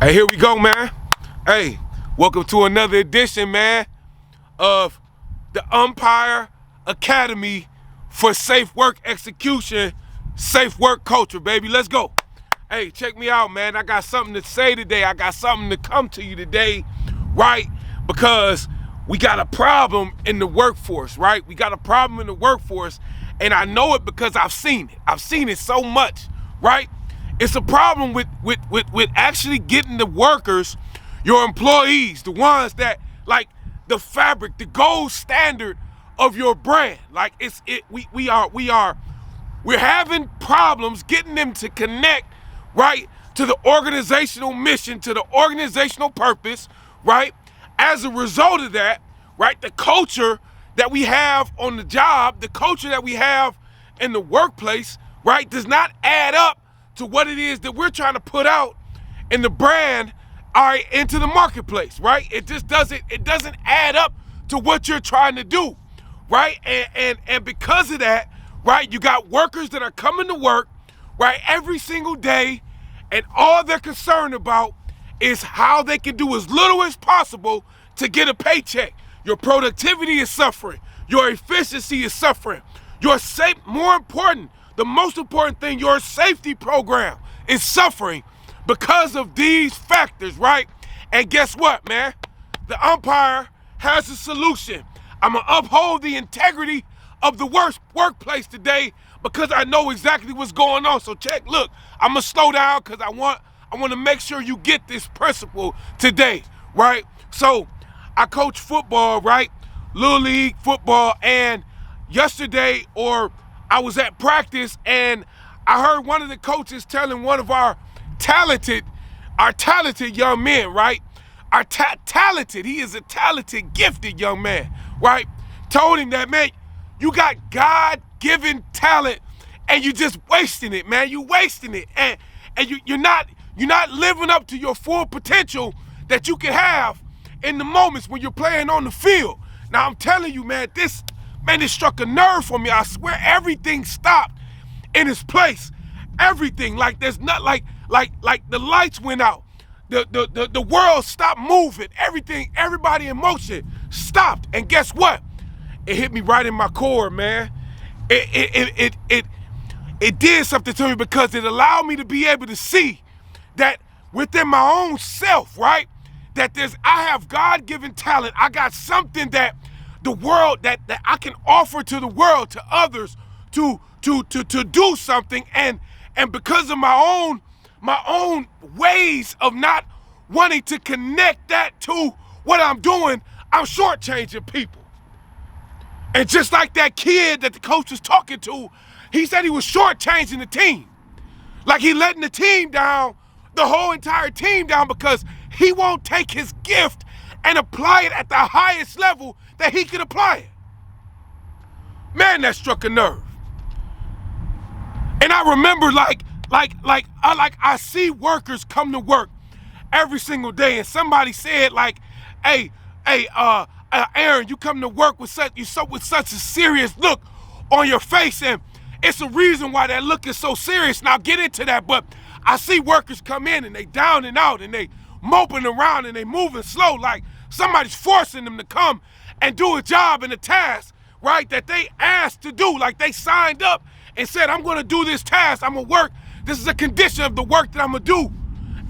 Hey, here we go, man. Hey, welcome to another edition, man, of the Umpire Academy for Safe Work Execution, Safe Work Culture, baby. Let's go. Hey, check me out, man. I got something to say today. I got something to come to you today, right? Because we got a problem in the workforce, right? We got a problem in the workforce, and I know it because I've seen it. I've seen it so much, right? It's a problem with actually getting the workers, your employees, the ones that like the fabric, the gold standard of your brand. Like we're having problems getting them to connect, right, to the organizational mission, to the organizational purpose, right? As a result of that, right, the culture that we have on the job, the culture that we have in the workplace, right, does not add up to what it is that we're trying to put out in the brand, all right, into the marketplace, right? It just doesn't add up to what you're trying to do, right? And because of that, right, you got workers that are coming to work, right, every single day, and all they're concerned about is how they can do as little as possible to get a paycheck. Your productivity is suffering. Your efficiency is suffering. Your safe, more important, the most important thing, your safety program is suffering because of these factors, right? And guess what, man? The umpire has a solution. I'm gonna uphold the integrity of the workplace today because I know exactly what's going on. So check, look, I'm gonna slow down because I want to make sure you get this principle today, right? So I coach football, right? Little league football, and yesterday I was at practice and I heard one of the coaches telling one of our talented young men, right? He is a talented, gifted young man, right? Told him that, man, you got God-given talent and you just wasting it, man. You wasting it. And you're not living up to your full potential that you can have in the moments when you're playing on the field. Now I'm telling you, man, it struck a nerve for me. I swear everything stopped in its place. Everything, like there's not like the lights went out. The world stopped moving. Everything, everybody in motion stopped. And guess what? It hit me right in my core, man. It did something to me because it allowed me to be able to see that within my own self, right? That I have God-given talent. I got something that the world that I can offer to the world, to others, to do something, and because of my own ways of not wanting to connect that to what I'm doing, I'm shortchanging people. And just like that kid that the coach was talking to, he said he was shortchanging the team. Like he letting the team down, the whole entire team down, because he won't take his gift and apply it at the highest level that he can apply it. Man, that struck a nerve. And I remember I see workers come to work every single day, and somebody said like, hey, Aaron, you come to work with such a serious look on your face, and it's a reason why that look is so serious. And I'll get into that, but I see workers come in and they down and out and they moping around and they moving slow, like somebody's forcing them to come and do a job and a task, right, that they asked to do. Like they signed up and said, I'm gonna do this task, I'm gonna work, this is a condition of the work that I'm gonna do.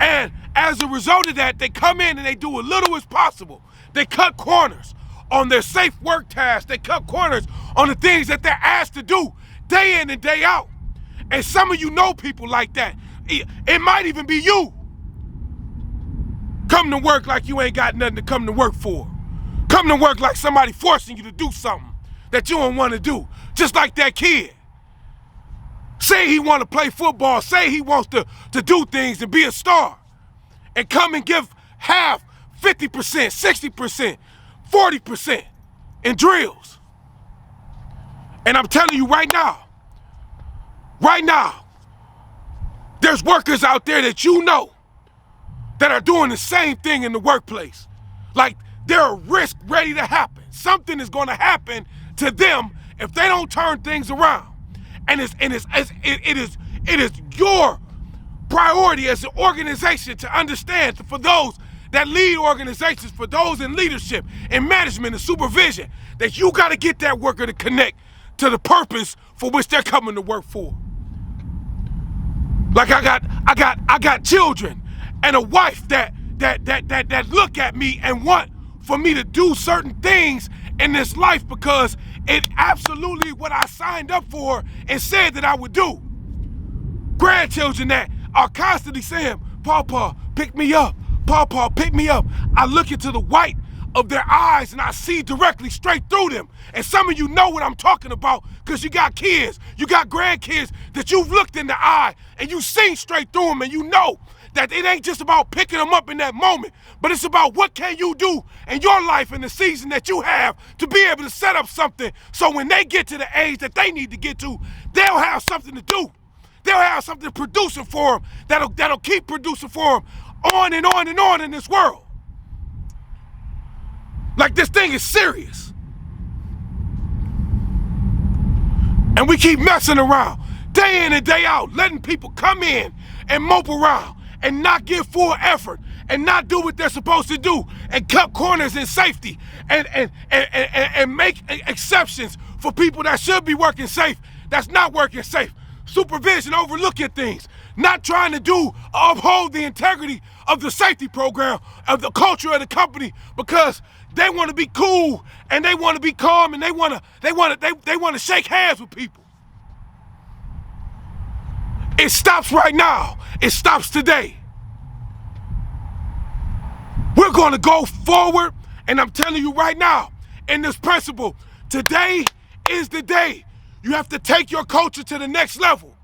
And as a result of that, they come in and they do as little as possible. They cut corners on their safe work tasks. They cut corners on the things that they're asked to do day in and day out. And some of you know people like that. It might even be you. Come to work like you ain't got nothing to come to work for. Come to work like somebody forcing you to do something that you don't want to do. Just like that kid. Say he want to play football. Say he wants to do things and be a star. And come and give half, 50%, 60%, 40% in drills. And I'm telling you right now, there's workers out there that you know that are doing the same thing in the workplace. Like there are risks ready to happen. Something is going to happen to them if they don't turn things around. And it is your priority as an organization to understand for those that lead organizations, for those in leadership and management and supervision, that you got to get that worker to connect to the purpose for which they're coming to work for. Like I got children and a wife that look at me and want for me to do certain things in this life because it absolutely what I signed up for and said that I would do. Grandchildren that are constantly saying, Papa, pick me up. Papa, pick me up. I look into the white of their eyes and I see directly straight through them. And some of you know what I'm talking about because you got kids, you got grandkids that you've looked in the eye and you've seen straight through them, and you know that it ain't just about picking them up in that moment, but it's about what can you do in your life in the season that you have to be able to set up something so when they get to the age that they need to get to, they'll have something to do. They'll have something producing for them that'll keep producing for them on and on and on in this world. Like this thing is serious. And we keep messing around day in and day out, letting people come in and mope around and not give full effort and not do what they're supposed to do and cut corners in safety and make exceptions for people that should be working safe that's not working safe. Supervision, overlooking things, not trying to uphold the integrity of the safety program, of the culture of the company, because they want to be cool and they want to be calm and they want to shake hands with people. It stops right now. It stops today. We're going to go forward, and I'm telling you right now, in this principle, today is the day. You have to take your culture to the next level.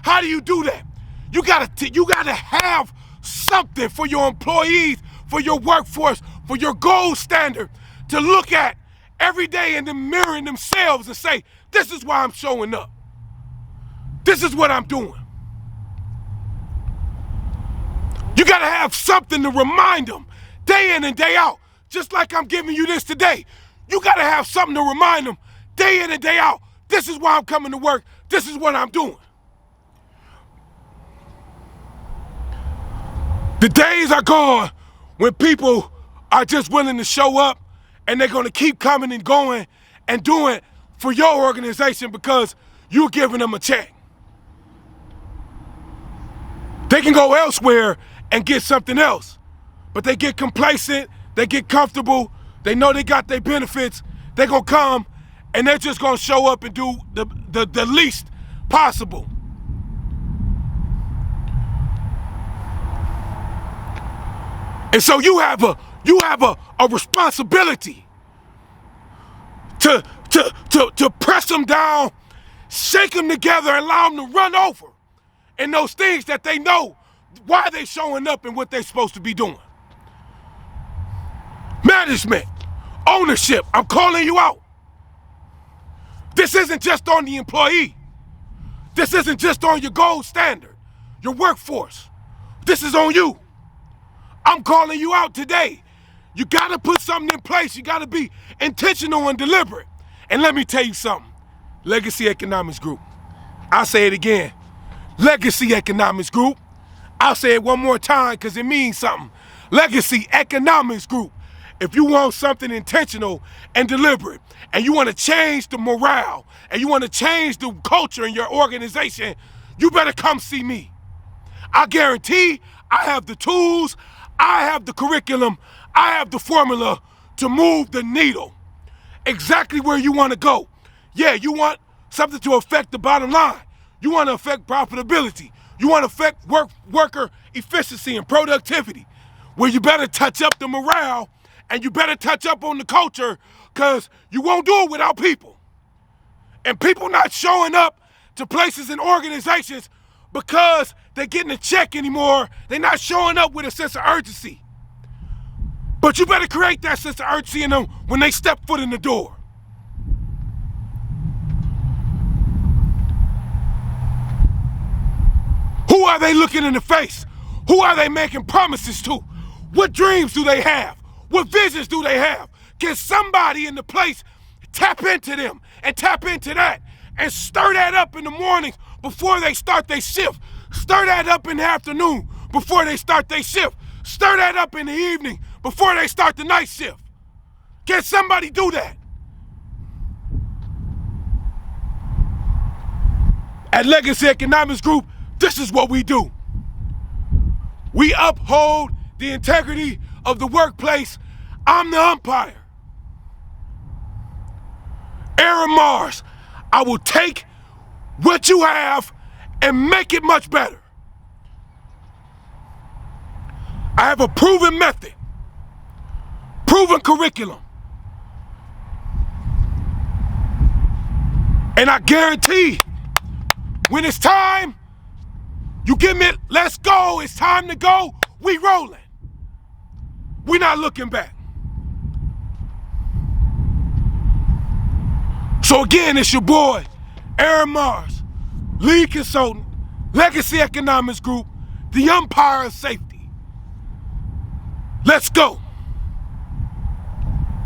How do you do that? You gotta have something for your employees, for your workforce, for your gold standard to look at every day in the mirror in themselves and say, this is why I'm showing up. This is what I'm doing. You gotta have something to remind them day in and day out, just like I'm giving you this today. You gotta have something to remind them day in and day out. This is why I'm coming to work. This is what I'm doing. The days are gone when people are just willing to show up and they're going to keep coming and going and doing it for your organization because you're giving them a check. They can go elsewhere and get something else, but they get complacent, they get comfortable, they know they got their benefits, they're going to come and they're just going to show up and do the least possible. And so you have a responsibility to press them down, shake them together, and allow them to run over in those things that they know why they're showing up and what they're supposed to be doing. Management, ownership, I'm calling you out. This isn't just on the employee. This isn't just on your gold standard, your workforce. This is on you. I'm calling you out today. You gotta put something in place. You gotta be intentional and deliberate. And let me tell you something. Legacy Economics Group. I'll say it again. Legacy Economics Group. I'll say it one more time because it means something. Legacy Economics Group. If you want something intentional and deliberate, and you want to change the morale, and you want to change the culture in your organization, you better come see me. I guarantee I have the tools, I have the curriculum, I have the formula to move the needle exactly where you want to go. Yeah, you want something to affect the bottom line. You want to affect profitability. You want to affect worker efficiency and productivity. Well, you better touch up the morale and you better touch up on the culture because you won't do it without people. And people not showing up to places and organizations because they're getting a check anymore. They're not showing up with a sense of urgency. But you better create that sense of urgency in them when they step foot in the door. Who are they looking in the face? Who are they making promises to? What dreams do they have? What visions do they have? Can somebody in the place tap into them and tap into that and stir that up in the mornings before they start their shift Stir that up in the afternoon before they start their shift. Stir that up in the evening before they start the night shift. Can somebody do that? At Legacy Economics Group, this is what we do. We uphold the integrity of the workplace. I'm the umpire. Aaron Mars, I will take what you have and make it much better. I have a proven method, proven curriculum. And I guarantee when it's time, you give me, let's go, it's time to go, we rolling. We not looking back. So again, it's your boy, Aaron Mars, lead consultant, Legacy Economics Group, the umpire of safety. Let's go.